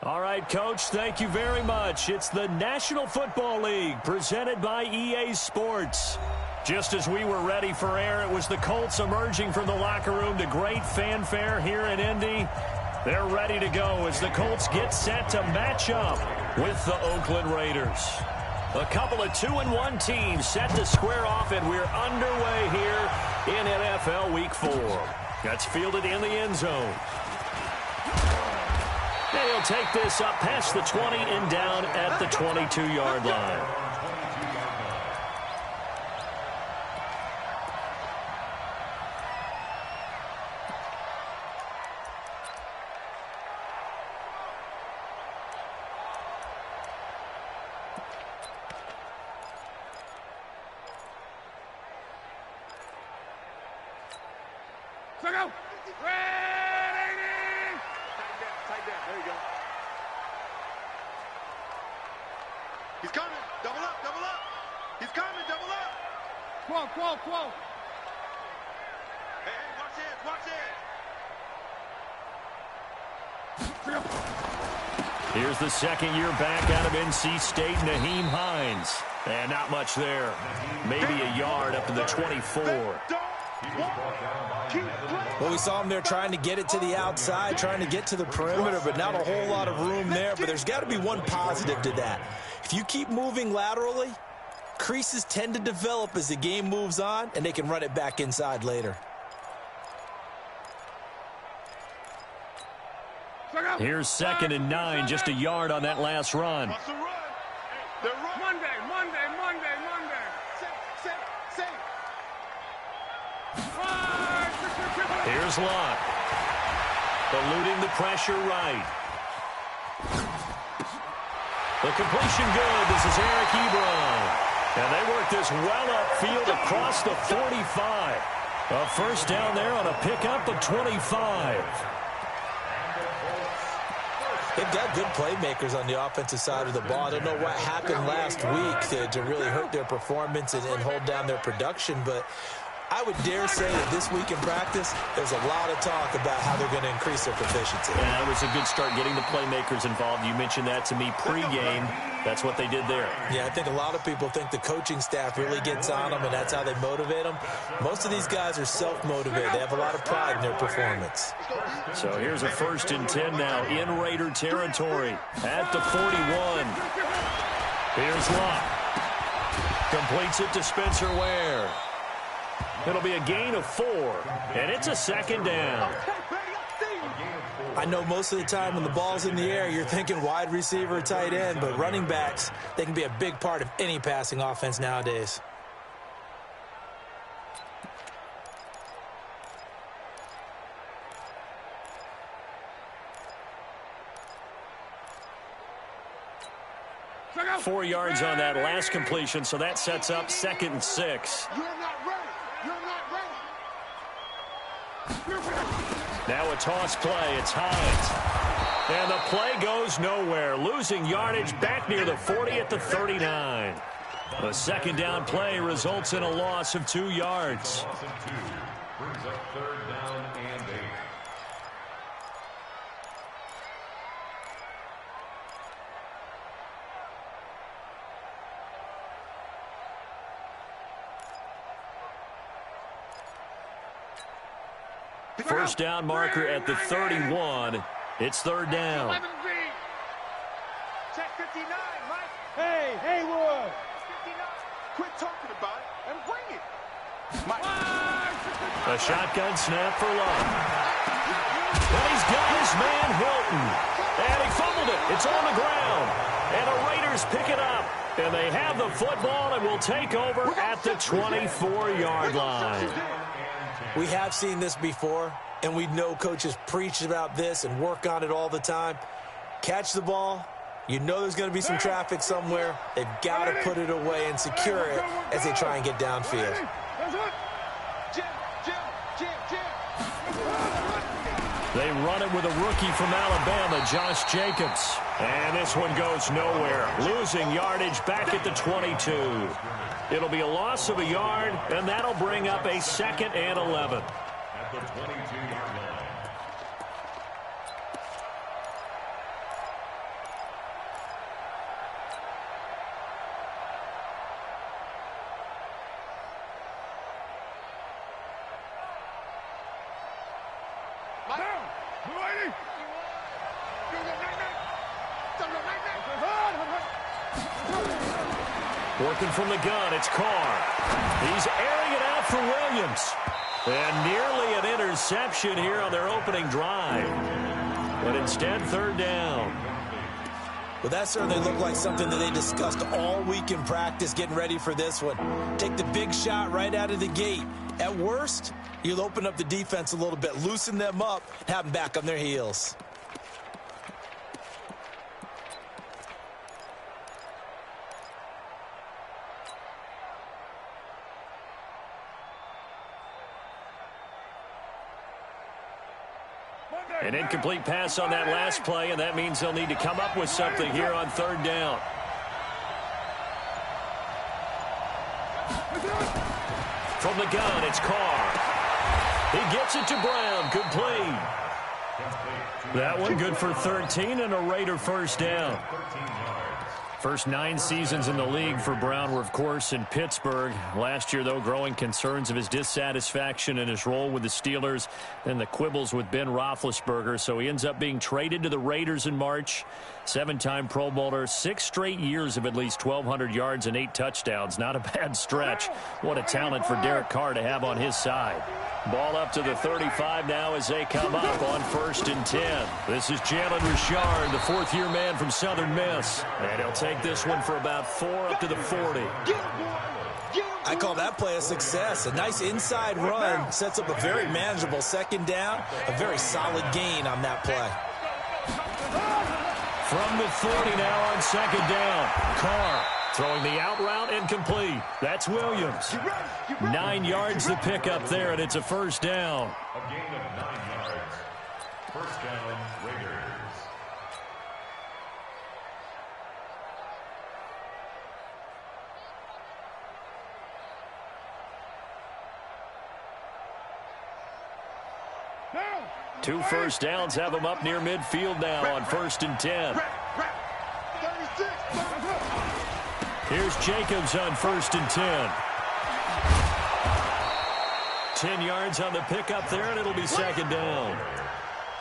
All right, Coach, thank you very much. It's the National Football League presented by EA Sports. Just as we were ready for air, it was the Colts emerging from the locker room to great fanfare here in Indy. They're ready to go as the Colts get set to match up with the Oakland Raiders. A couple of 2-1 teams set to square off, and we're underway here in NFL Week 4. That's fielded in the end zone. And he'll take this up past the 20 and down at the 22-yard line. Here's the second year back out of NC State, Naheem Hines. And not much there. Maybe a yard up to the 24. Well, we saw him there trying to get it to the outside, trying to get to the perimeter, but not a whole lot of room there. But there's got to be one positive to that. If you keep moving laterally, creases tend to develop as the game moves on, and they can run it back inside later. Here's 2nd and 9, just a yard on that last run. Here's Locke. Eluding the pressure right. The completion good. This is Eric Ebron. And they work this well upfield across the 45. A first down there on a pickup of 25. They've got good playmakers on the offensive side of the ball. I don't know what happened last week to really hurt their performance and hold down their production, but I would dare say that this week in practice, there's a lot of talk about how they're going to increase their proficiency. Yeah, it was a good start getting the playmakers involved. You mentioned that to me pregame. That's what they did there. Yeah, I think a lot of people think the coaching staff really gets on them, and that's how they motivate them. Most of these guys are self-motivated. They have a lot of pride in their performance. So here's a 1st and 10 now in Raider territory at the 41. Here's Locke. Completes it to Spencer Ware. It'll be a gain of 4, and it's a 2nd down. I know most of the time when the ball's in the air, you're thinking wide receiver, tight end, but running backs, they can be a big part of any passing offense nowadays. Four yards on that last completion, so that sets up 2nd and 6. Now a toss play. It's Hines. And the play goes nowhere. Losing yardage back near the 40 at the 39. The 2nd down play results in a loss of 2 yards. Brings up 3rd down and 8. First down marker at the 31. It's 3rd down. Check 59, Mike. Hey, Haywood. 59. Quit talking about it and bring it. Mike. A shotgun snap for Locke. And he's got his man Hilton. And he fumbled it. It's on the ground. And the Raiders pick it up. And they have the football and will take over at the 24-yard line. We have seen this before, and we know coaches preach about this and work on it all the time. Catch the ball. You know there's going to be some traffic somewhere. They've got to put it away and secure it as they try and get downfield. They run it with a rookie from Alabama, Josh Jacobs. And this one goes nowhere. Losing yardage back at the 22. It'll be a loss of a yard, and that'll bring up a 2nd and 11. At the 22-yard line. Working from the gun, it's Carr. He's airing it out for Williams. And nearly an interception here on their opening drive. But instead, third down. Well, that certainly looked like something that they discussed all week in practice getting ready for this one. Take the big shot right out of the gate. At worst, you'll open up the defense a little bit, loosen them up, have them back on their heels. An incomplete pass on that last play, and that means they'll need to come up with something here on third down. From the gun, it's Carr. He gets it to Brown. Complete. That one good for 13 and a Raider first down. First 9 seasons in the league for Brown were, of course, in Pittsburgh. Last year, though, growing concerns of his dissatisfaction in his role with the Steelers and the quibbles with Ben Roethlisberger. So he ends up being traded to the Raiders in March. 7-time Pro Bowler, 6 straight years of at least 1,200 yards and 8 touchdowns. Not a bad stretch. What a talent for Derek Carr to have on his side. Ball up to the 35 now as they come up on 1st and 10. This is Jalen Richard, the 4th-year man from Southern Miss. And he'll take this one for about 4 up to the 40. I call that play a success. A nice inside run sets up a very manageable second down. A very solid gain on that play. From the 40 now on 2nd down. Carr throwing the out route incomplete. That's Williams. 9 yards to pick up there, and it's a first down. A gain of 9 yards. First down, Raiders. Two first downs have them up near midfield now on 1st and 10. Here's Jacobs on 1st and 10. 10 yards on the pickup there, and it'll be 2nd down.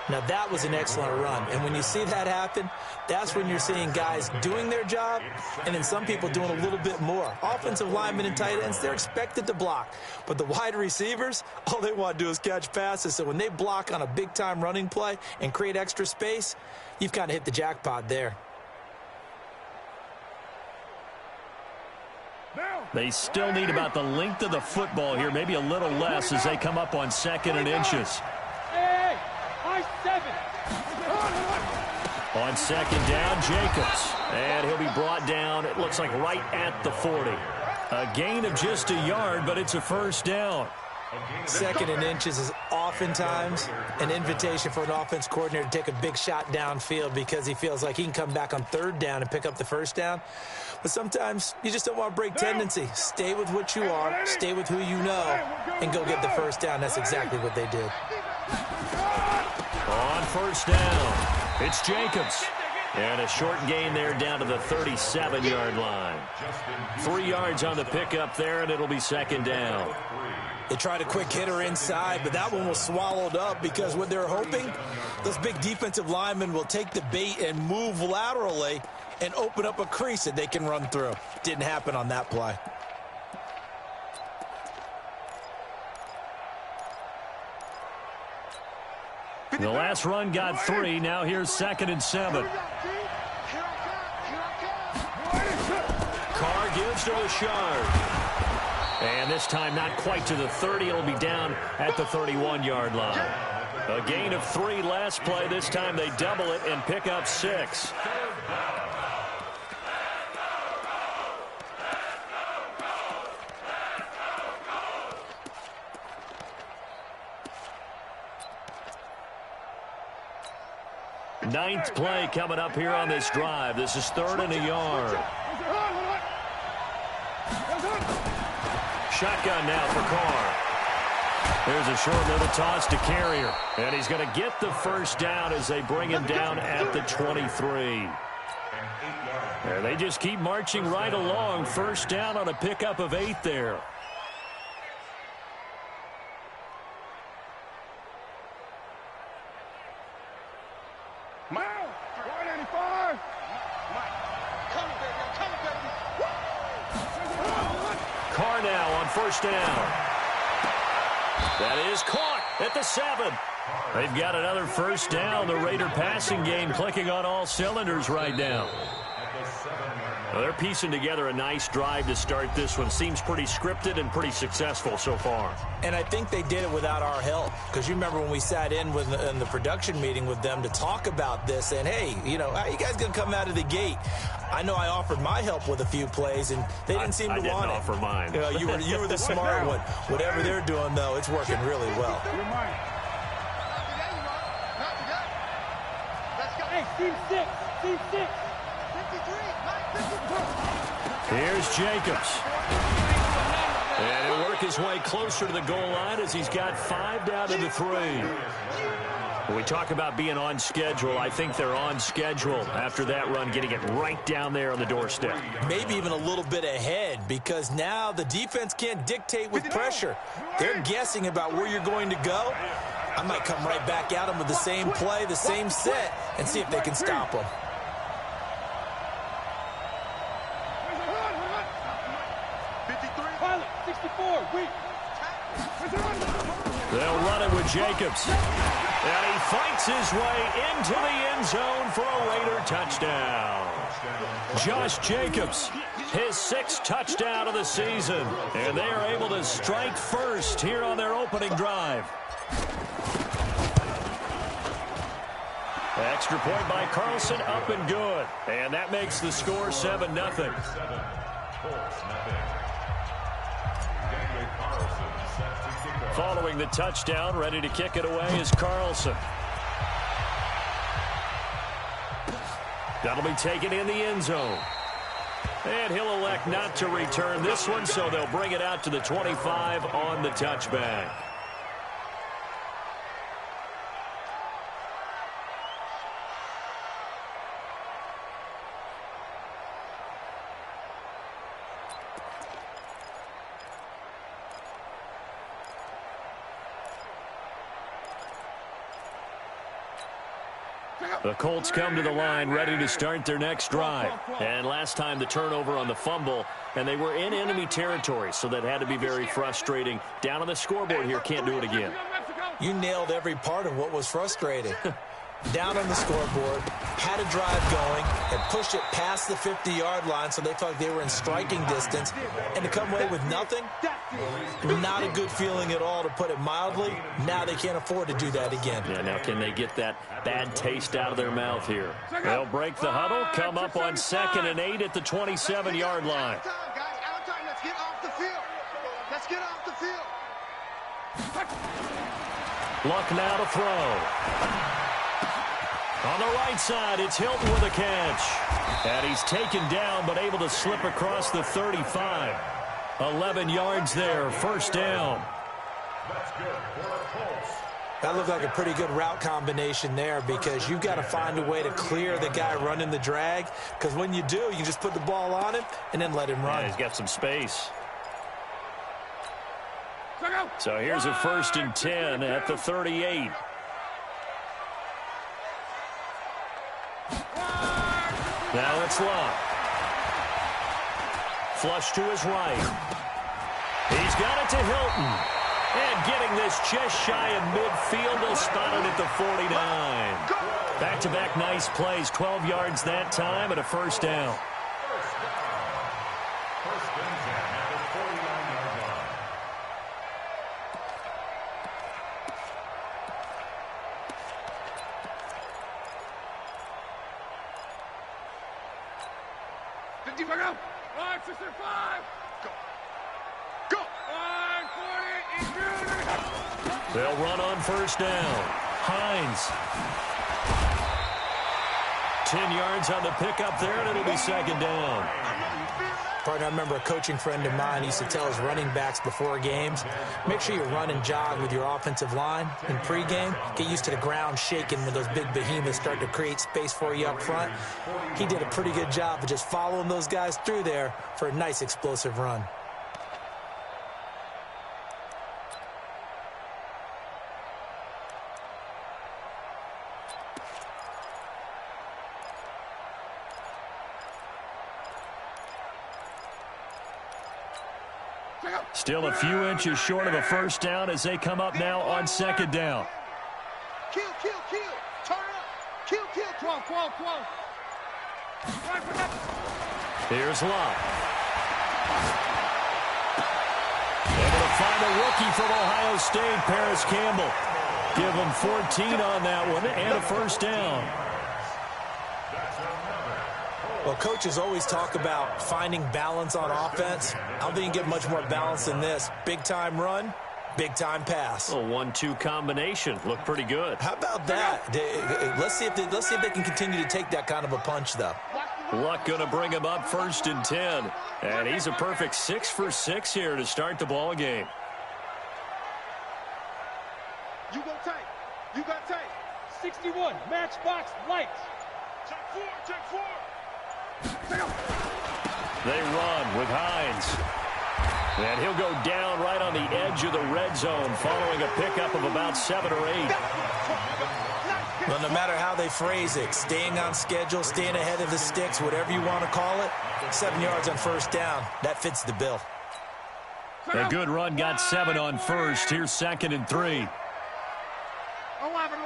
Now, that was an excellent run. And when you see that happen, that's when you're seeing guys doing their job and then some people doing a little bit more. Offensive linemen and tight ends, they're expected to block. But the wide receivers, all they want to do is catch passes. So when they block on a big-time running play and create extra space, you've kind of hit the jackpot there. They still need about the length of the football here, maybe a little less as they come up on 2nd and inches. On 2nd down, Jacobs. And he'll be brought down, it looks like right at the 40. A gain of just a yard, but it's a first down. 2nd and inches is oftentimes an invitation for an offense coordinator to take a big shot downfield because he feels like he can come back on 3rd down and pick up the first down. But sometimes you just don't want to break tendency. Stay with what you are, stay with who you know, and go get the first down. That's exactly what they did. On 1st down, it's Jacobs. And a short gain there down to the 37-yard line. 3 yards on the pickup there, and it'll be 2nd down. They tried a quick hitter inside, but that one was swallowed up because what they're hoping, those big defensive linemen will take the bait and move laterally and open up a crease that they can run through. Didn't happen on that play. The last run got 3. Now here's 2nd and 7. Carr gives to Richard. And this time not quite to the 30. It'll be down at the 31-yard line. A gain of 3 last play. This time they double it and pick up 6. Ninth play coming up here on this drive. This is 3rd and a yard. Shotgun now for Carr. There's a short little toss to Carrier. And he's going to get the first down as they bring him down at the 23. And they just keep marching right along. First down on a pickup of 8 there. Mike. 495. Mike. Come, baby. I'm coming, baby. Carr now on first down. That is caught at the 7. They've got another first down. The Raider passing game clicking on all cylinders right now. Well, they're piecing together a nice drive to start this one. Seems pretty scripted and pretty successful so far. And I think they did it without our help. Because you remember when we sat in the production meeting with them to talk about this. And, hey, you know, how are you guys going to come out of the gate? I know I offered my help with a few plays, and they didn't seem to want it. I didn't offer mine. You know, you were the smart one. Whatever they're doing, though, it's working really well. You're mine. Hey, team 6. Team 6. 53. Here's Jacobs. And he'll work his way closer to the goal line as he's got 5 down to the 3. When we talk about being on schedule, I think they're on schedule after that run, getting it right down there on the doorstep. Maybe even a little bit ahead, because now the defense can't dictate with pressure. They're guessing about where you're going to go. I might come right back at them with the same play, the same set, and see if they can stop them. 64, weak. They'll run it with Jacobs. And he fights his way into the end zone for a Raider touchdown. Josh Jacobs, his 6th touchdown of the season. And they are able to strike first here on their opening drive. Extra point by Carlson, up and good. And that makes the score 7-0. Following the touchdown, ready to kick it away is Carlson. That'll be taken in the end zone. And he'll elect not to return this one, so they'll bring it out to the 25 on the touchback. The Colts come to the line ready to start their next drive. And last time the turnover on the fumble, and they were in enemy territory, so that had to be very frustrating. Down on the scoreboard here, can't do it again. You nailed every part of what was frustrating. Down on the scoreboard, had a drive going, and pushed it past the 50-yard line so they felt like they were in striking distance, and to come away with nothing, not a good feeling at all, to put it mildly. Now they can't afford to do that again. Yeah, now can they get that bad taste out of their mouth here? They'll break the huddle, come up on 2nd and 8 at the 27-yard line. Let's get off the field. Let's get off the field. Luck now to throw. On the right side, it's Hilton with a catch. And he's taken down, but able to slip across the 35. 11 yards there, first down. That looked like a pretty good route combination there, because you've got to find a way to clear the guy running the drag, because when you do, you can just put the ball on him and then let him run. Yeah, he's got some space. So here's a 1st and 10 at the 38. Now it's Luck. Flush to his right. He's got it to Hilton. And getting this just shy of midfield, they'll spot it at the 49. Back-to-back nice plays, 12 yards that time and a first down. They'll run on first down. Hines. 10 yards on the pickup there, and it'll be 2nd down. Partner, I remember a coaching friend of mine used to tell his running backs before games, make sure you run and jog with your offensive line in pregame. Get used to the ground shaking when those big behemoths start to create space for you up front. He did a pretty good job of just following those guys through there for a nice explosive run. Still a few inches short of a first down as they come up now on second down. Kill. Turn up. Kill. 12. Here's Lott. Able to find a rookie from Ohio State, Paris Campbell. Give him 14 on that one and a first down. Well, coaches always talk about finding balance on offense. I don't think you can get much more balance than this. Big-time run, big-time pass. A 1-2 combination. Looked pretty good. How about that? Let's see if they can continue to take that kind of a punch, though. Luck going to bring him up first and 10. And he's a perfect 6 for 6 here to start the ball game. You go tight. You got tight. 61, matchbox, lights. Check four. They run with Hines. And he'll go down right on the edge of the red zone following a pickup of about 7 or 8. Well, no matter how they phrase it, staying on schedule, staying ahead of the sticks, whatever you want to call it, 7 yards on first down, that fits the bill. A good run got 7 on first. Here's second and 3. 11.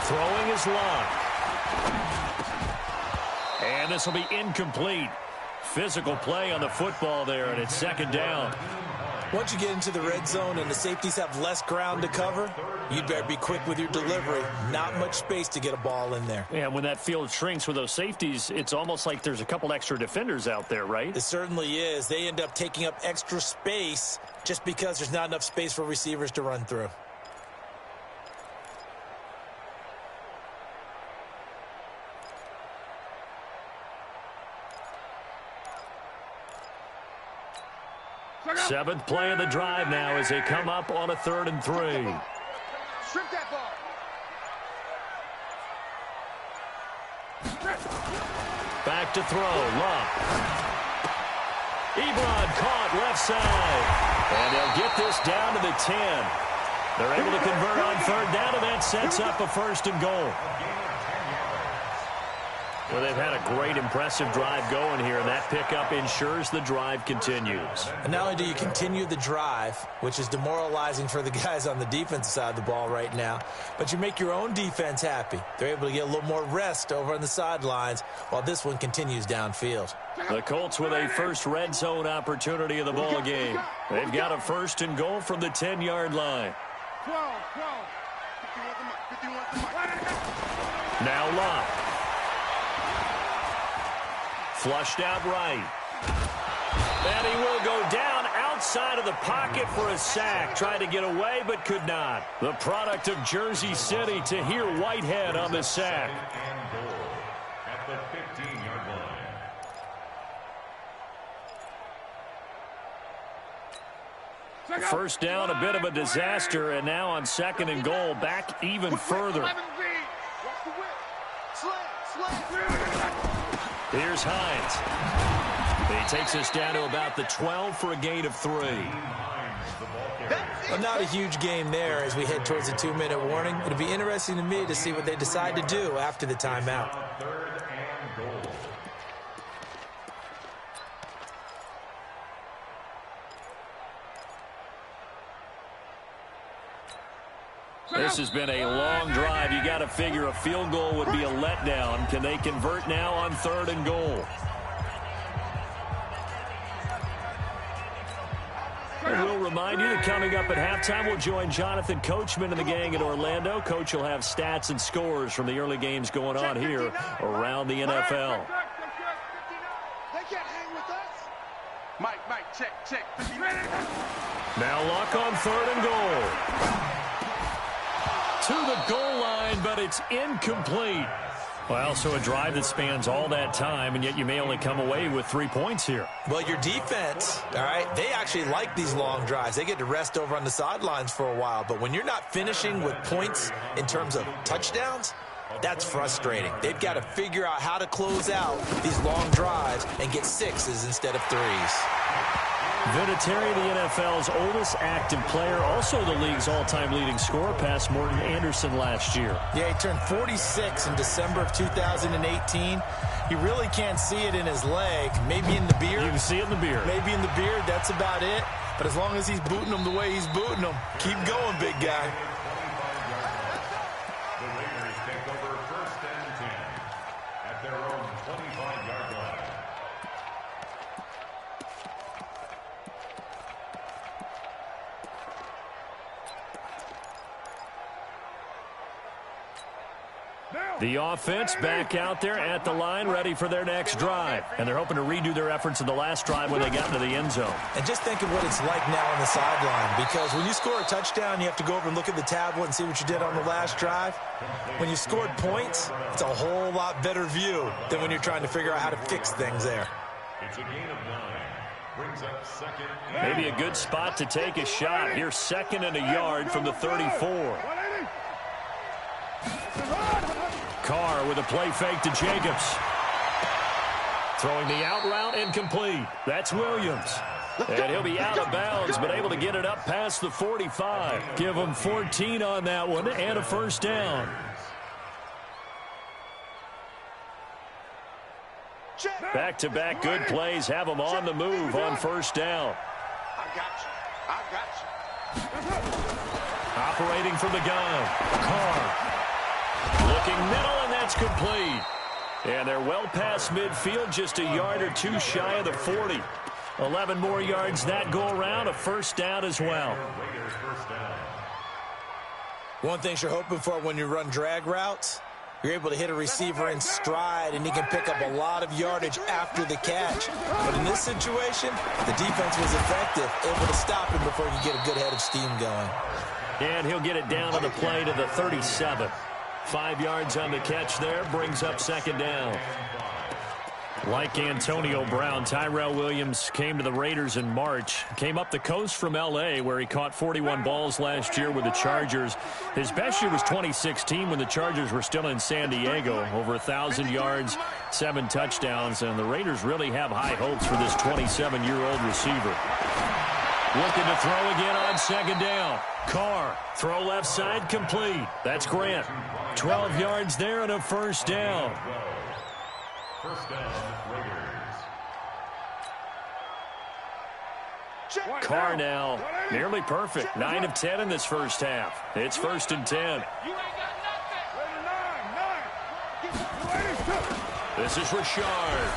Throwing is Lott. And this will be incomplete. Physical play on the football there, and it's second down. Once you get into the red zone and the safeties have less ground to cover, you'd better be quick with your delivery. Not much space to get a ball in there. And when that field shrinks with those safeties, it's almost like there's a couple extra defenders out there, right? It certainly is. They end up taking up extra space just because there's not enough space for receivers to run through. Seventh play of the drive now as they come up on a 3rd and 3. Strip that ball. Back to throw. Lott. Ebron caught left side. And they'll get this down to the 10. They're able to convert on 3rd down, and that sets up a 1st and goal. Well, they've had a great, impressive drive going here, and that pickup ensures the drive continues. And not only do you continue the drive, which is demoralizing for the guys on the defensive side of the ball right now, but you make your own defense happy. They're able to get a little more rest over on the sidelines while this one continues downfield. The Colts with a first red zone opportunity of the ball game. They've got a 1st and goal from the 10-yard line. 12. Now Lott. Flushed out right. And he will go down outside of the pocket for a sack. Tried to get away, but could not. The product of Jersey City, Tahir Whitehead on the sack. And goal at the 15-yard line. First down, a bit of a disaster, and now on 2nd and goal, back even further. Here's Hines. He takes us down to about the 12 for a gain of 3. Well, not a huge game there as we head towards the 2-minute warning. It'll be interesting to me to see what they decide to do after the timeout. 3rd and goal. This has been a long drive. You got to figure a field goal would be a letdown. Can they convert now on 3rd and goal? And we'll remind you that coming up at halftime, we'll join Jonathan Coachman and the gang in Orlando. Coach will have stats and scores from the early games going on here around the NFL. They can't hang with us. Mike, check. Now Luck on 3rd and goal. To the goal line, but it's incomplete. Well, so a drive that spans all that time, and yet you may only come away with 3 points here. Well, your defense, all right, they actually like these long drives. They get to rest over on the sidelines for a while. But when you're not finishing with points in terms of touchdowns, that's frustrating. They've got to figure out how to close out these long drives and get 6s instead of 3s. Vinatieri, the NFL's oldest active player, also the league's all-time leading scorer, past Morton Anderson last year. Yeah, he turned 46 in December of 2018. He really can't see it in his leg. Maybe in the beard. You can see it in the beard. Maybe in the beard. That's about it. But as long as he's booting them the way he's booting them, keep going, big guy. The Raiders take over 1st and 10 at their own 25-yard line. The offense back out there at the line, ready for their next drive. And they're hoping to redo their efforts in the last drive when they got into the end zone. And just think of what it's like now on the sideline, because when you score a touchdown, you have to go over and look at the tablet and see what you did on the last drive. When you scored points, it's a whole lot better view than when you're trying to figure out how to fix things there. It's a gain of 9. Brings up 2nd. Maybe a good spot to take a shot. Here's 2nd and a yard from the 34. Carr with a play fake to Jacobs. Throwing the out route incomplete. That's Williams. And he'll be out of bounds, but able to get it up past the 45. Give him 14 on that one and a first down. Back-to-back good plays have them on the move on first down. I got you. Operating from the gun. Carr. Looking middle, and that's complete. And they're well past midfield, just a yard or two shy of the 40. 11 more yards that go around, a first down as well. One thing you're hoping for when you run drag routes, you're able to hit a receiver in stride, and he can pick up a lot of yardage after the catch. But in this situation, the defense was effective, able to stop him before he could get a good head of steam going. And he'll get it down on the play to the 37. 5 yards on the catch there, brings up 2nd down. Like Antonio Brown, Tyrell Williams came to the Raiders in March. Came up the coast from L.A., where he caught 41 balls last year with the Chargers. His best year was 2016 when the Chargers were still in San Diego. Over 1,000 yards, 7 touchdowns, and the Raiders really have high hopes for this 27-year-old receiver. Looking to throw again on 2nd down. Carr, throw left side, complete. That's Grant. 12 yards there and a first down. First down, Raiders. Carr now, nearly perfect. 9 of 10 in this first half. It's 1st and 10. This is Richard.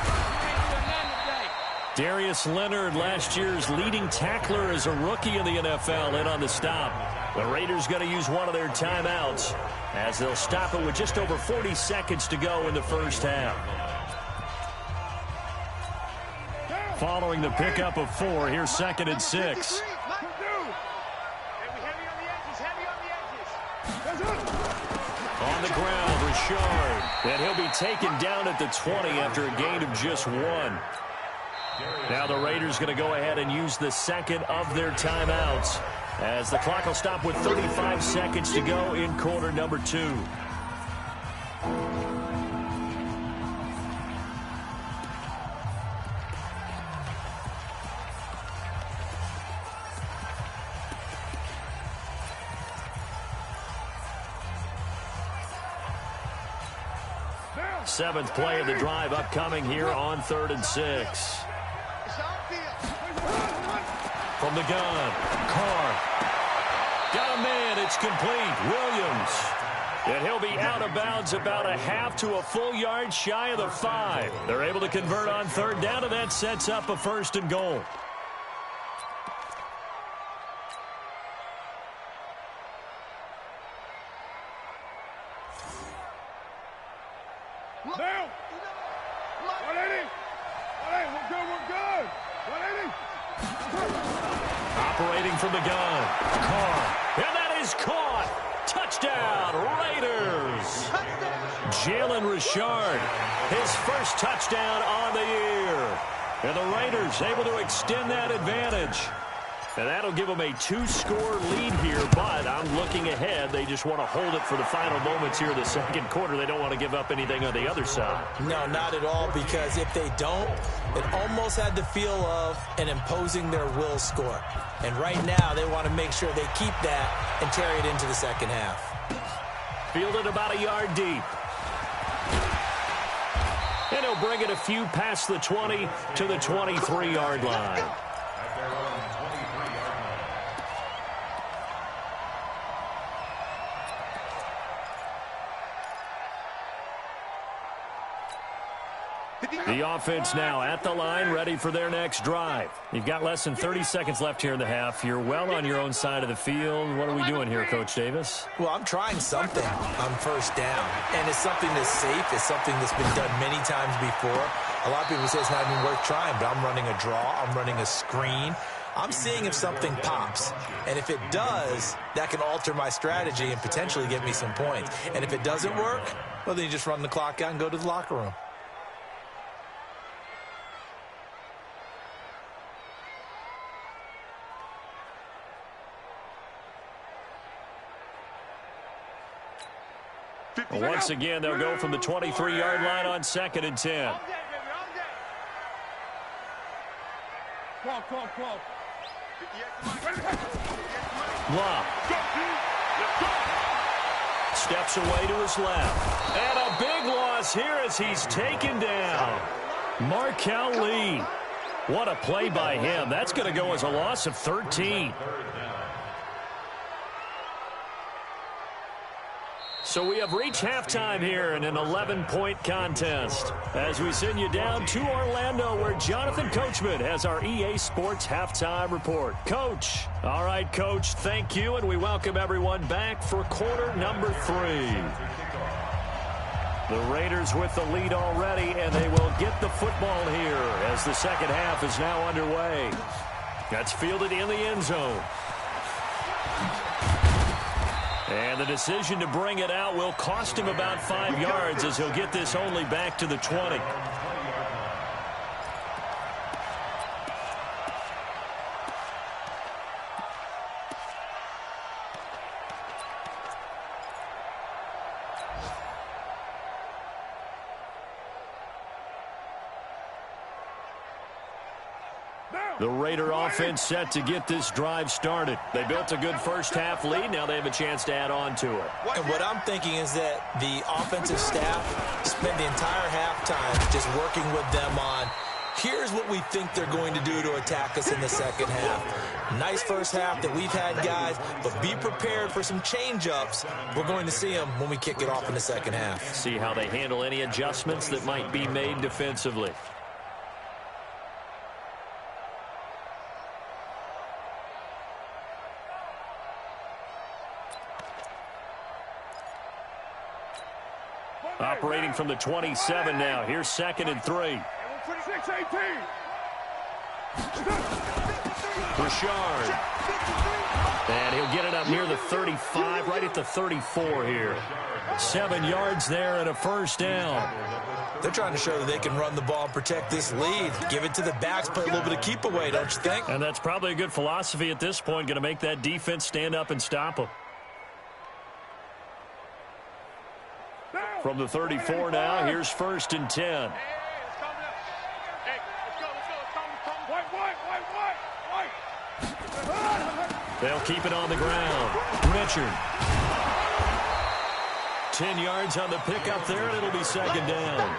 Darius Leonard, last year's leading tackler as a rookie in the NFL, in on the stop. The Raiders going to use one of their timeouts as they'll stop it with just over 40 seconds to go in the first half. Following the pickup of 4, here's 2nd and 6. On the ground, Richard. And he'll be taken down at the 20 after a gain of just 1. Now the Raiders going to go ahead and use the 2nd of their timeouts as the clock will stop with 35 seconds to go in quarter number 2. Seventh play of the drive upcoming here on 3rd and 6. From the gun, Carr. Got a man, it's complete. Williams. And he'll be out of bounds about a half to a full yard shy of the 5. They're able to convert on 3rd down, and that sets up a 1st and goal. Now! 180! 180, we're good! 180! Operating from the gun, Carr. And that is caught! Touchdown, Raiders! Jalen Richard, his first touchdown on the year. And the Raiders able to extend that advantage. And that'll give them a 2-score lead here, but I'm looking ahead. They just want to hold it for the final moments here of the second quarter. They don't want to give up anything on the other side. No, not at all, because if they don't, it almost had the feel of an imposing their will score. And right now, they want to make sure they keep that and carry it into the second half. Fielded about a yard deep. And he'll bring it a few past the 20 to the 23-yard line. The offense now at the line, ready for their next drive. You've got less than 30 seconds left here in the half. You're well on your own side of the field. What are we doing here, Coach Davis? Well, I'm trying something on first down, and it's something that's safe. It's something that's been done many times before. A lot of people say it's not even worth trying, but I'm running a draw. I'm running a screen. I'm seeing if something pops, and if it does, that can alter my strategy and potentially get me some points. And if it doesn't work, well, then you just run the clock out and go to the locker room. Once again, they'll go from the 23-yard line on 2nd and 10. Love. Steps away to his left. And a big loss here as he's taken down. Markel Lee. What a play by him. That's going to go as a loss of 13. So we have reached halftime here in an 11-point contest as we send you down to Orlando where Jonathan Coachman has our EA Sports halftime report. Coach. All right, Coach, thank you, and we welcome everyone back for quarter number 3. The Raiders with the lead already, and they will get the football here as the second half is now underway. That's fielded in the end zone. And the decision to bring it out will cost him about 5 yards as he'll get this only back to the 20. The Raider offense set to get this drive started. They built a good first-half lead. Now they have a chance to add on to it. And what I'm thinking is that the offensive staff spent the entire halftime just working with them on, here's what we think they're going to do to attack us in the second half. Nice first half that we've had, guys, but be prepared for some change-ups. We're going to see them when we kick it off in the second half. See how they handle any adjustments that might be made defensively. Operating from the 27 now. Here's 2nd and 3. Richard. And he'll get it up near the 35, right at the 34 here. 7 yards there and a first down. They're trying to show that they can run the ball and protect this lead. Give it to the backs, play a little bit of keep away, don't you think? And that's probably a good philosophy at this point. Going to make that defense stand up and stop them. From the 34 now, here's 1st and 10. They'll keep it on the ground. Richard. 10 yards on the pickup there, and it'll be 2nd down.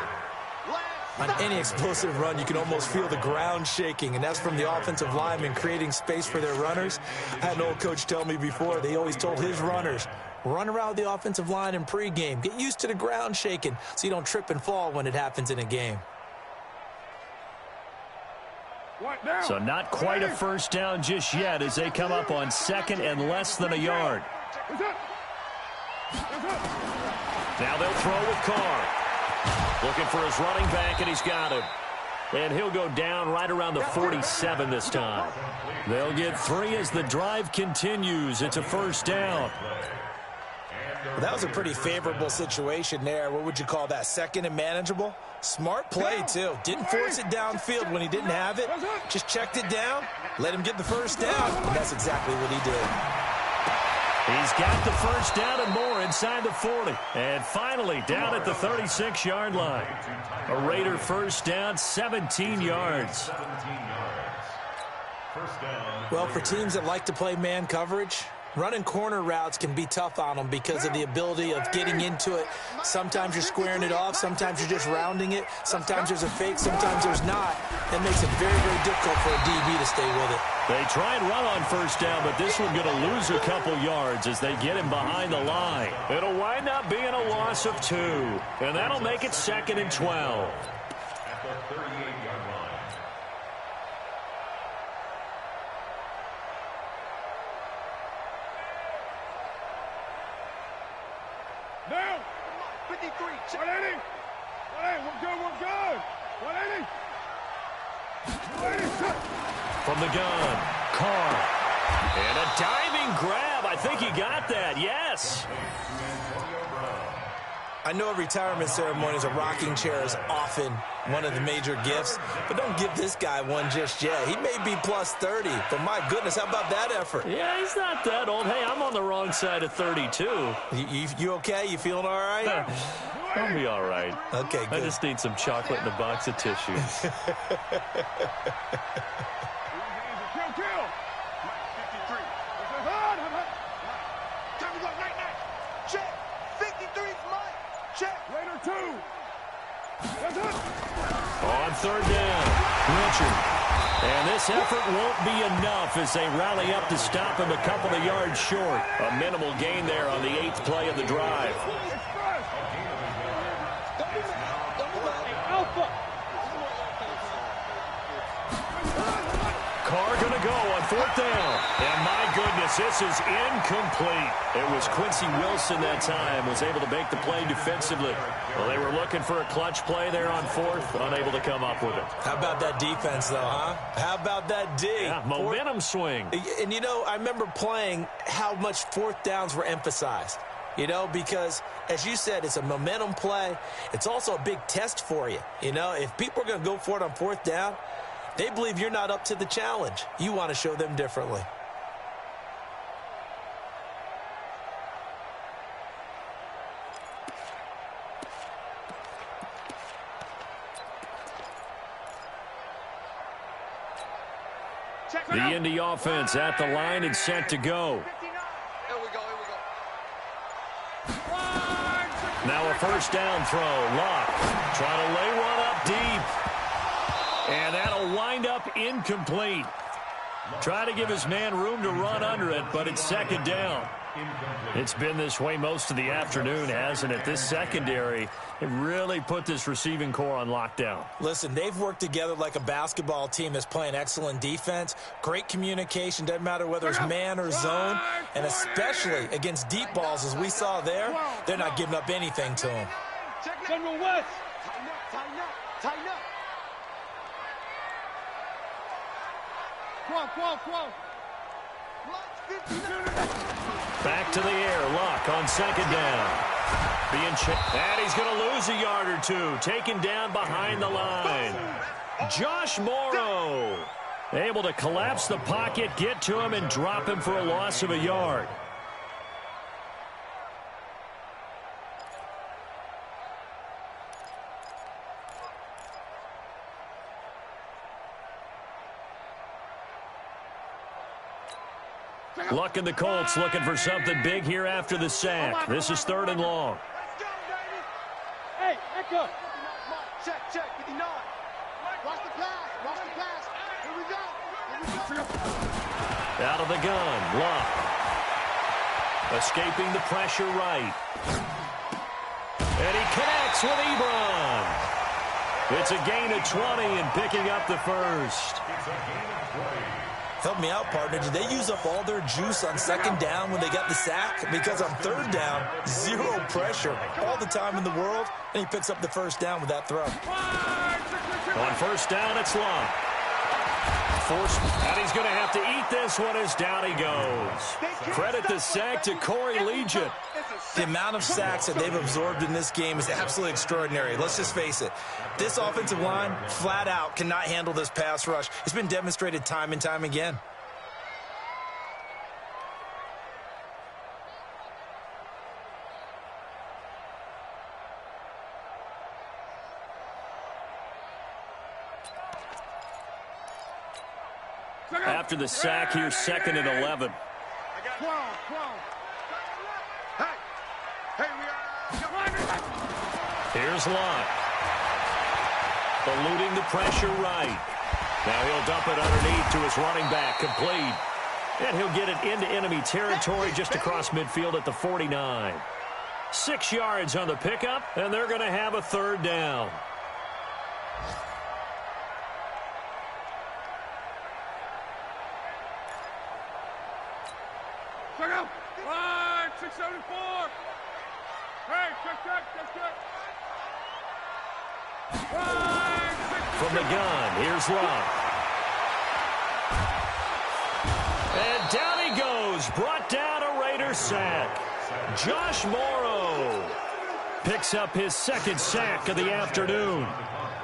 On any explosive run, you can almost feel the ground shaking, and that's from the offensive linemen creating space for their runners. I had an old coach tell me before, they always told his runners, run around the offensive line in pregame. Get used to the ground shaking so you don't trip and fall when it happens in a game. So not quite a first down just yet as they come up on 2nd and less than a yard. Now they'll throw with Carr. Looking for his running back, and he's got him. And he'll go down right around the 47 this time. They'll get 3 as the drive continues. It's a first down. Well, that was a pretty favorable situation there. What would you call that? 2nd and manageable? Smart play, too. Didn't force it downfield when he didn't have it. Just checked it down, let him get the first down, and that's exactly what he did. He's got the first down and more inside the 40. And finally down at the 36-yard line. A Raider first down, 17 yards. Well, for teams that like to play man coverage, running corner routes can be tough on them because of the ability of getting into it. Sometimes you're squaring it off. Sometimes you're just rounding it. Sometimes there's a fake. Sometimes there's not. That makes it very, very difficult for a DB to stay with it. They try and run on first down, but this one going to lose a couple yards as they get him behind the line. It'll wind up being a loss of 2, and that'll make it 2nd and 12. At the 38-yard line. Now. 53. 180. 180. We're good. We're good. 180. 180. From the gun, Carr. And a diving grab. I think he got that. Yes. I know a retirement ceremony is a rocking chair is often one of the major gifts, but don't give this guy one just yet. He may be plus 30, but my goodness, how about that effort? Yeah, he's not that old. Hey, I'm on the wrong side of 32. You okay? You feeling all right? I'll be all right. Okay, good. I just need some chocolate and a box of tissues. Kill. 53. Time to go. Night. Check. 53's mine. Check. Raider 2. That's it. On third down, Richard. And this effort won't be enough as they rally up to stop him a couple of yards short. A minimal gain there on the 8th play of the drive. Carr going to go on 4th down. And my goodness, this is incomplete. It was Quincy Wilson that time, was able to make the play defensively. Well, they were looking for a clutch play there on 4th, unable to come up with it. How about that defense, though, huh? How about that D? Yeah, momentum swing. And, you know, I remember playing how much 4th downs were emphasized. You know, because, as you said, it's a momentum play. It's also a big test for you. You know, if people are going to go for it on 4th down, they believe you're not up to the challenge. You want to show them differently. The Indy offense at the line and set to go. Here we go. Now a first down throw. Luck trying to lay one up deep. And that'll wind up incomplete. Try to give his man room to run under it, but it's 2nd down. It's been this way most of the afternoon, hasn't it? This secondary, it really put this receiving core on lockdown. Listen, they've worked together like a basketball team that's playing excellent defense. Great communication, doesn't matter whether it's man or zone. And especially against deep balls, as we saw there, they're not giving up anything to them. General West. Tighten up. Quo. Back to the air. Luck on 2nd down. And he's going to lose a yard or 2. Taken down behind the line. Josh Morrow able to collapse the pocket, get to him, and drop him for a loss of a yard. Luck and the Colts looking for something big here after the sack. This is 3rd and long. Hey, echo. Check. 59. Watch the pass. Here we go. Out of the gun, Luck. Escaping the pressure right. And he connects with Ebron. It's a gain of 20 and picking up the first. Help me out, partner. Did they use up all their juice on 2nd down when they got the sack? Because on 3rd down, 0 pressure all the time in the world, and he picks up the first down with that throw. On 1st down, it's Luck. And he's going to have to eat complete this one as down he goes. Credit the sack to Corey Legion. The amount of sacks that they've absorbed in this game is absolutely extraordinary. Let's just face it. This offensive line, flat out, cannot handle this pass rush. It's been demonstrated time and time again. After the sack, here's 2nd and 11. Here's Lott. Eluding the pressure right. Now he'll dump it underneath to his running back, complete. And he'll get it into enemy territory just across midfield at the 49. 6 yards on the pickup, and they're going to have a 3rd down. Check out. 674. Hey, check. From the gun, here's Lott. And down he goes. Brought down a Raider sack. Josh Morrow picks up his 2nd sack of the afternoon.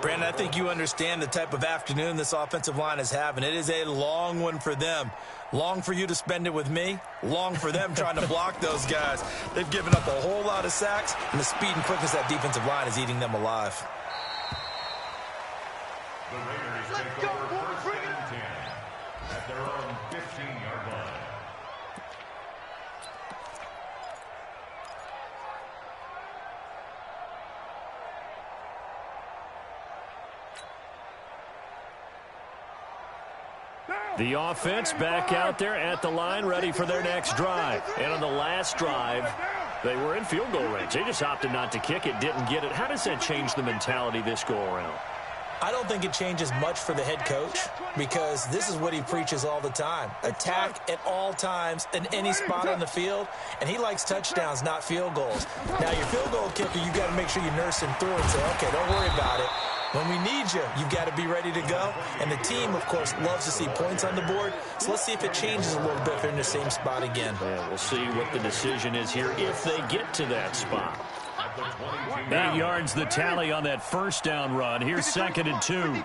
Brandon, I think you understand the type of afternoon this offensive line is having. It is a long one for them. Long for you to spend it with me. Long for them trying to block those guys. They've given up a whole lot of sacks, and the speed and quickness of that defensive line is eating them alive. The Raiders take over 1st and 10 at their own 15-yard line. The offense back out there at the line, ready for their next drive. And on the last drive, they were in field goal range. They just opted not to kick it, didn't get it. How does that change the mentality this go-around? I don't think it changes much for the head coach because this is what he preaches all the time. Attack at all times in any spot on the field, and he likes touchdowns, not field goals. Now, your field goal kicker, you've got to make sure you nurse him through and say, okay, don't worry about it. When we need you, you've got to be ready to go. And the team, of course, loves to see points on the board. So let's see if it changes a little bit if they're in the same spot again. Yeah, we'll see what the decision is here if they get to that spot. 8 yards the tally on that 1st down run. Here's 2nd and 2.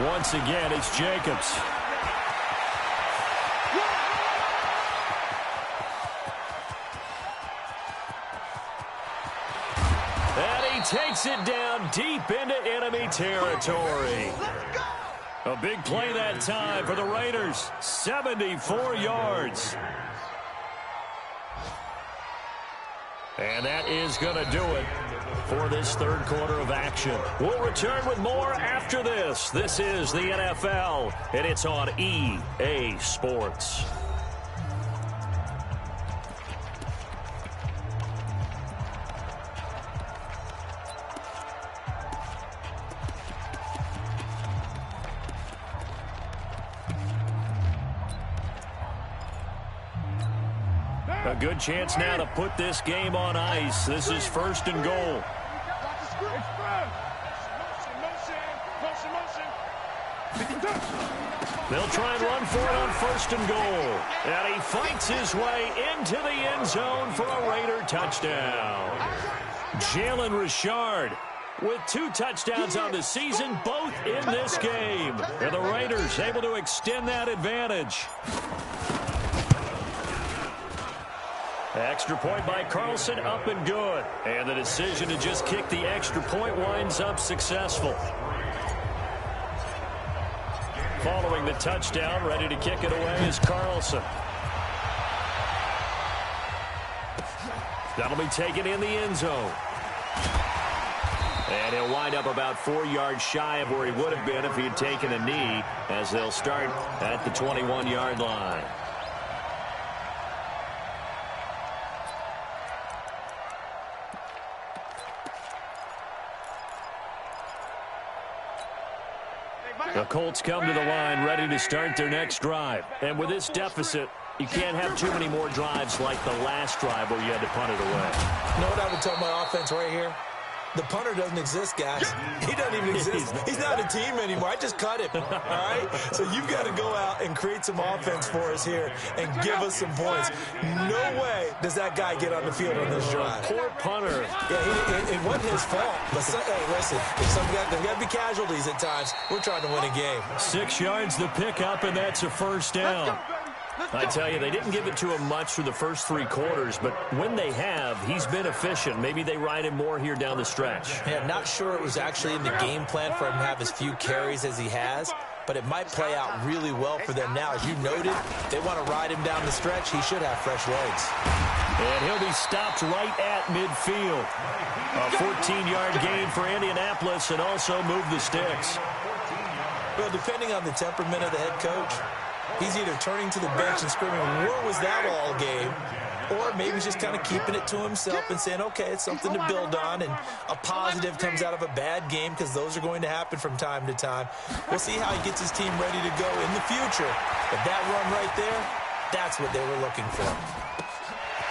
Once again, it's Jacobs. Takes it down deep into enemy territory. A big play that time for the Raiders. 74 yards. And that is going to do it for this 3rd quarter of action. We'll return with more after this. This is the NFL, and it's on EA Sports. A good chance now to put this game on ice. This is 1st and goal. They'll try and run for it on 1st and goal. And he fights his way into the end zone for a Raider touchdown. Jalen Richard with 2 touchdowns on the season, both in this game. And the Raiders able to extend that advantage. Extra point by Carlson, up and good. And the decision to just kick the extra point winds up successful. Following the touchdown, ready to kick it away is Carlson. That'll be taken in the end zone. And he'll wind up about 4 yards shy of where he would have been if he had taken a knee, as they'll start at the 21-yard line. The Colts come to the line ready to start their next drive. And with this deficit, you can't have too many more drives like the last drive where you had to punt it away. You know what I would tell my offense right here? The punter doesn't exist, guys. He doesn't even exist. He's not a team anymore. I just cut him, all right? So you've got to go out and create some offense for us here and give us some points. No way does that guy get on the field on this drive. Poor punter. Yeah, it wasn't his fault. But, hey, listen, there's got to be casualties at times. We're trying to win a game. 6 yards the pickup, and that's a first down. I tell you, they didn't give it to him much through the first 3 quarters, but when they have, he's been efficient. Maybe they ride him more here down the stretch. Yeah, not sure it was actually in the game plan for him to have as few carries as he has, but it might play out really well for them now. As you noted, they want to ride him down the stretch. He should have fresh legs. And he'll be stopped right at midfield. A 14-yard gain for Indianapolis and also move the sticks. Well, depending on the temperament of the head coach, he's either turning to the bench and screaming, "What was that all game?" Or maybe he's just kind of keeping it to himself and saying, okay, it's something to build on, and a positive comes out of a bad game because those are going to happen from time to time. We'll see how he gets his team ready to go in the future. But that run right there, that's what they were looking for.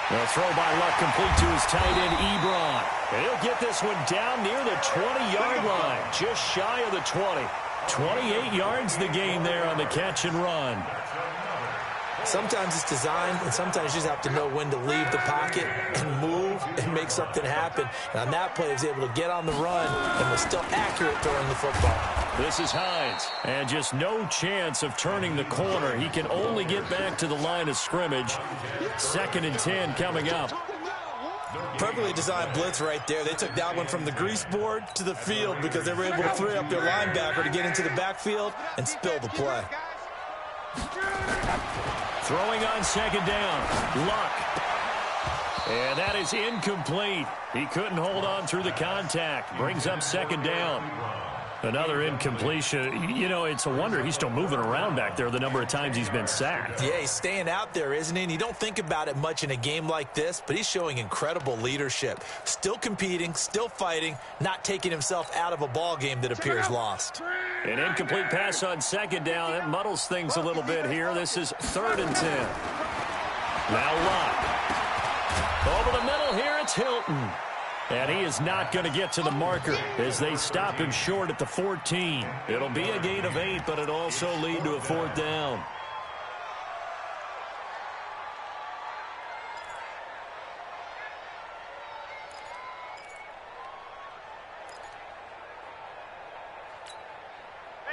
The throw by Luck complete to his tight end, Ebron. And he'll get this one down near the 20-yard line, just shy of the 20. 28 yards the gain there on the catch and run. Sometimes it's designed, and sometimes you just have to know when to leave the pocket and move and make something happen. And on that play, he was able to get on the run and was still accurate throwing the football. This is Hines, and just no chance of turning the corner. He can only get back to the line of scrimmage. 2nd and 10 coming up. Perfectly designed blitz right there. They took that one from the grease board to the field because they were able to free up their linebacker to get into the backfield and spill the play. Throwing on 2nd down, Luck. And that is incomplete. He couldn't hold on through the contact. Brings up 2nd down. Another incompletion. You know, it's a wonder he's still moving around back there the number of times he's been sacked. Yeah, he's staying out there, isn't he? And you don't think about it much in a game like this, but he's showing incredible leadership. Still competing, still fighting, not taking himself out of a ball game that appears lost. An incomplete pass on 2nd down. It muddles things a little bit here. This is 3rd and 10. Now Luck. Over the middle here, it's Hilton. And he is not going to get to the marker as they stop him short at the 14. It'll be a gain of 8, but it'll also lead to a 4th down.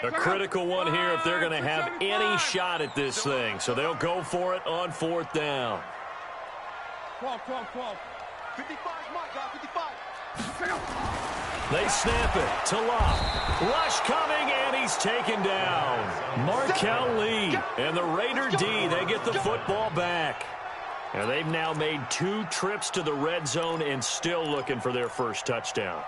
A critical one here if they're going to have any shot at this thing. So they'll go for it on 4th down. 12. 55, Mike, got 55. They snap it to Luck. Rush coming, and he's taken down. Markel Lee and the Raider D, they get the football back. And they've now made 2 trips to the red zone and still looking for their first touchdown.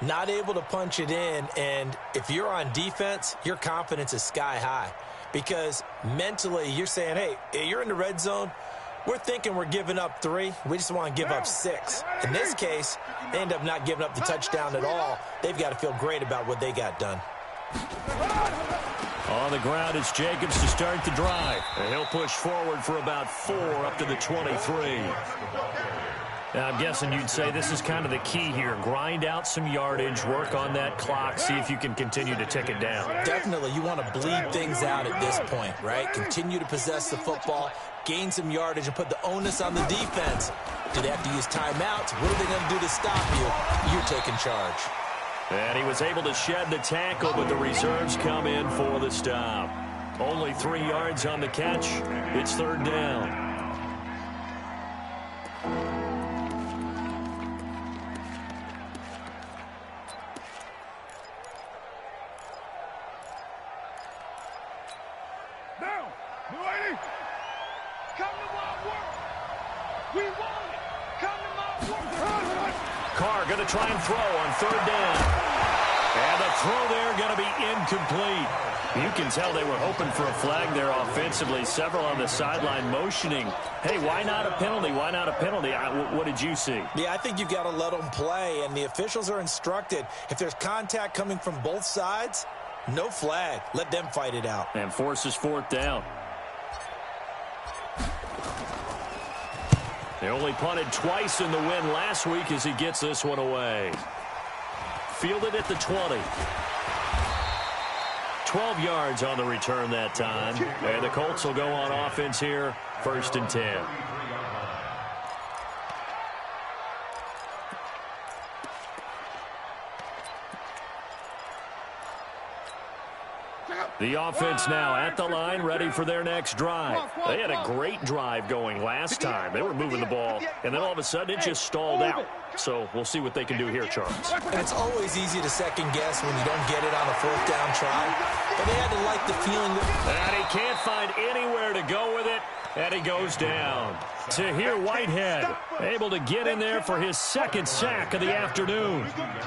Not able to punch it in, and if you're on defense, your confidence is sky high. Because mentally, you're saying, hey, you're in the red zone. We're thinking we're giving up 3. We just want to give up 6. In this case, they end up not giving up the touchdown at all. They've got to feel great about what they got done. On the ground, it's Jacobs to start the drive. And he'll push forward for about 4 up to the 23. Now, I'm guessing you'd say this is kind of the key here. Grind out some yardage, work on that clock, see if you can continue to tick it down. Definitely, you want to bleed things out at this point, right? Continue to possess the football, gain some yardage, and put the onus on the defense. Do they have to use timeouts? What are they going to do to stop you? You're taking charge. And he was able to shed the tackle, but the reserves come in for the stop. Only 3 yards on the catch. It's 3rd down. Carr going to try and throw on 3rd down. And the throw there going to be incomplete. You can tell they were hoping for a flag there offensively. Several on the sideline motioning. Hey, why not a penalty? Why not a penalty? What did you see? Yeah, I think you've got to let them play, and the officials are instructed. If there's contact coming from both sides, no flag. Let them fight it out. And forces 4th down. They only punted twice in the win last week as he gets this one away. fielded at the 20. 12 yards on the return that time. And the Colts will go on offense here, 1st and 10. The offense now at the line, ready for their next drive. They had a great drive going last time. They were moving the ball, and then all of a sudden it just stalled out. So we'll see what they can do here, Charles. And it's always easy to second guess when you don't get it on a 4th down try. But they had to like the feeling that... And he can't find anywhere to go with it, and he goes down. Tahir Whitehead able to get in there for his 2nd sack of the afternoon.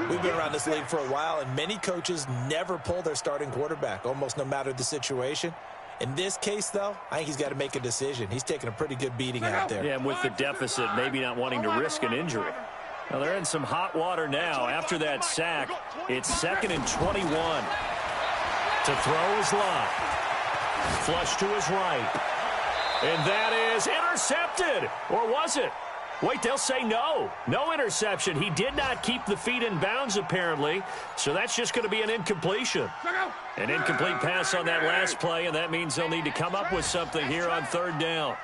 We've been around this league for a while, and many coaches never pull their starting quarterback, almost no matter the situation. In this case, though, I think he's got to make a decision. He's taking a pretty good beating out there. Yeah, and with the deficit, maybe not wanting to risk an injury. Well, they're in some hot water now. After that sack, it's 2nd and 21. To throw his line. Flush to his right. And that is intercepted. Or was it? Wait, they'll say no. No interception. He did not keep the feet in bounds, apparently. So that's just going to be an incompletion. An incomplete pass on that last play, and that means they'll need to come up with something here on 3rd down.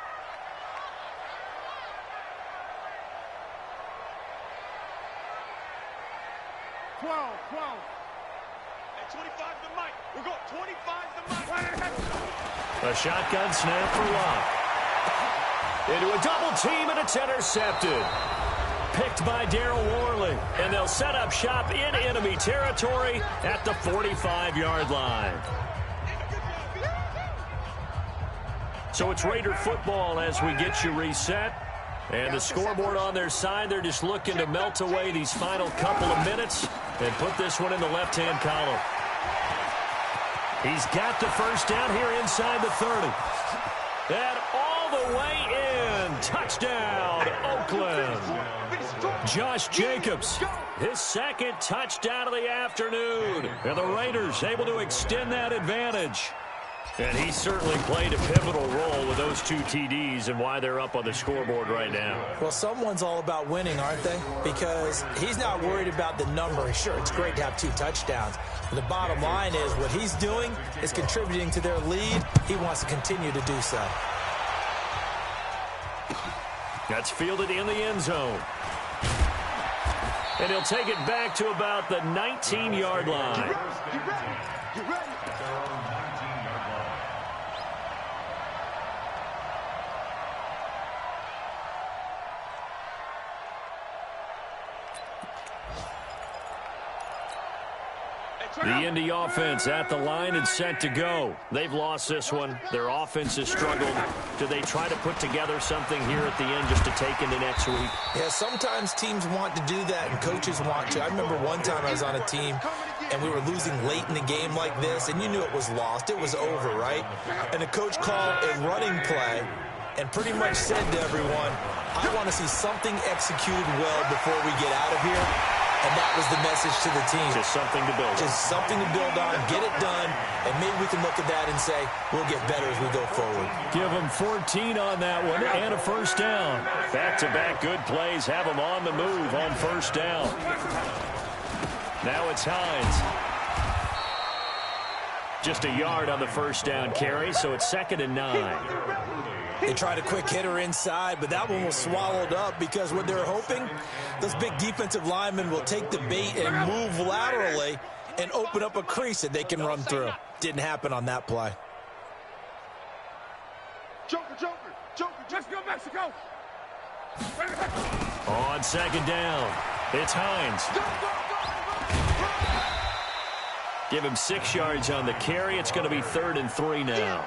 A shotgun snap for Locke. Into a double team, and it's intercepted. Picked by Darryl Worley. And they'll set up shop in enemy territory at the 45-yard line. So it's Raider football as we get you reset. And the scoreboard on their side, they're just looking to melt away these final couple of minutes and put this one in the left-hand column. He's got the 1st down here inside the 30. And all the way in. Touchdown, Oakland. Josh Jacobs, his 2nd touchdown of the afternoon. And the Raiders able to extend that advantage. And he certainly played a pivotal role with those 2 TDs and why they're up on the scoreboard right now. Well, someone's all about winning, aren't they? Because he's not worried about the number. Sure, it's great to have 2 touchdowns. But the bottom line is what he's doing is contributing to their lead. He wants to continue to do so. That's fielded in the end zone. And he'll take it back to about the 19-yard line. Get ready. The Indy offense at the line and set to go. They've lost this one. Their offense has struggled. Do they try to put together something here at the end just to take into next week? Yeah, sometimes teams want to do that and coaches want to. I remember one time I was on a team and we were losing late in the game like this, and you knew it was lost. It was over, right? And the coach called a running play and pretty much said to everyone, I want to see something executed well before we get out of here. And that was the message to the team. Just something to build on. Just something to build on, get it done, and maybe we can look at that and say, we'll get better as we go forward. Give them 14 on that one and a 1st down. Back-to-back good plays have them on the move on 1st down. Now it's Hines. Just a yard on the 1st down carry, so it's 2nd and 9. They tried a quick hitter inside, but that one was swallowed up because what they're hoping, those big defensive linemen will take the bait and move laterally and open up a crease that they can run through. Didn't happen on that play. Joker. Let's go, Mexico. On 2nd down, it's Hines. Give him 6 yards on the carry. It's going to be 3rd and 3 now.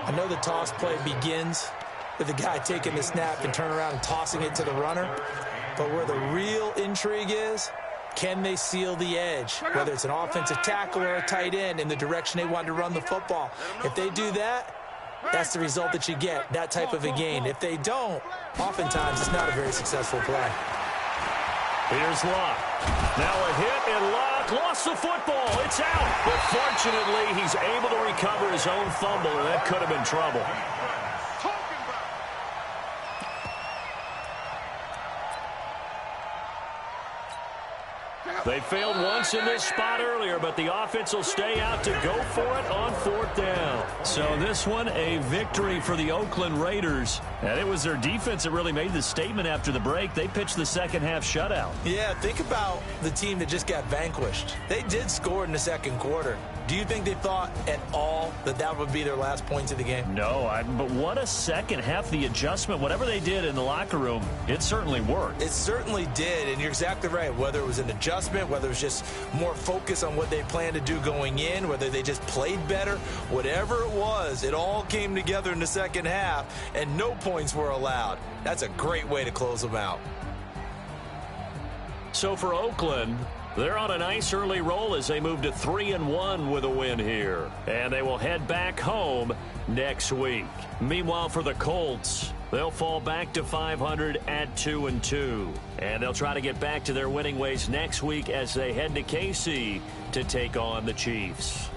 I know the toss play begins with the guy taking the snap and turn around and tossing it to the runner. But where the real intrigue is, can they seal the edge? Whether it's an offensive tackle or a tight end in the direction they want to run the football. If they do that, that's the result that you get, that type of a gain. If they don't, oftentimes it's not a very successful play. Here's Locke. Now a hit, and Locke lost the football. It's out. But fortunately, he's able to recover his own fumble, or that could have been trouble. They failed once in this spot earlier, but the offense will stay out to go for it on 4th down. So this one, a victory for the Oakland Raiders. And it was their defense that really made the statement after the break. They pitched the second-half shutout. Yeah, think about the team that just got vanquished. They did score in the second quarter. Do you think they thought at all that that would be their last points of the game? No, but what a second half. The adjustment, whatever they did in the locker room, it certainly worked. It certainly did, and you're exactly right. Whether it was an adjustment, whether it was just more focus on what they planned to do going in, whether they just played better, whatever it was, it all came together in the second half, and no points were allowed. That's a great way to close them out. So for Oakland, they're on a nice early roll as they move to 3-1 with a win here. And they will head back home next week. Meanwhile, for the Colts, they'll fall back to 500 at 2-2. And they'll try to get back to their winning ways next week as they head to KC to take on the Chiefs.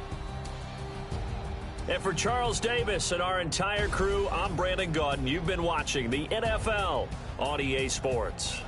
And for Charles Davis and our entire crew, I'm Brandon Gaudin. You've been watching the NFL on EA Sports.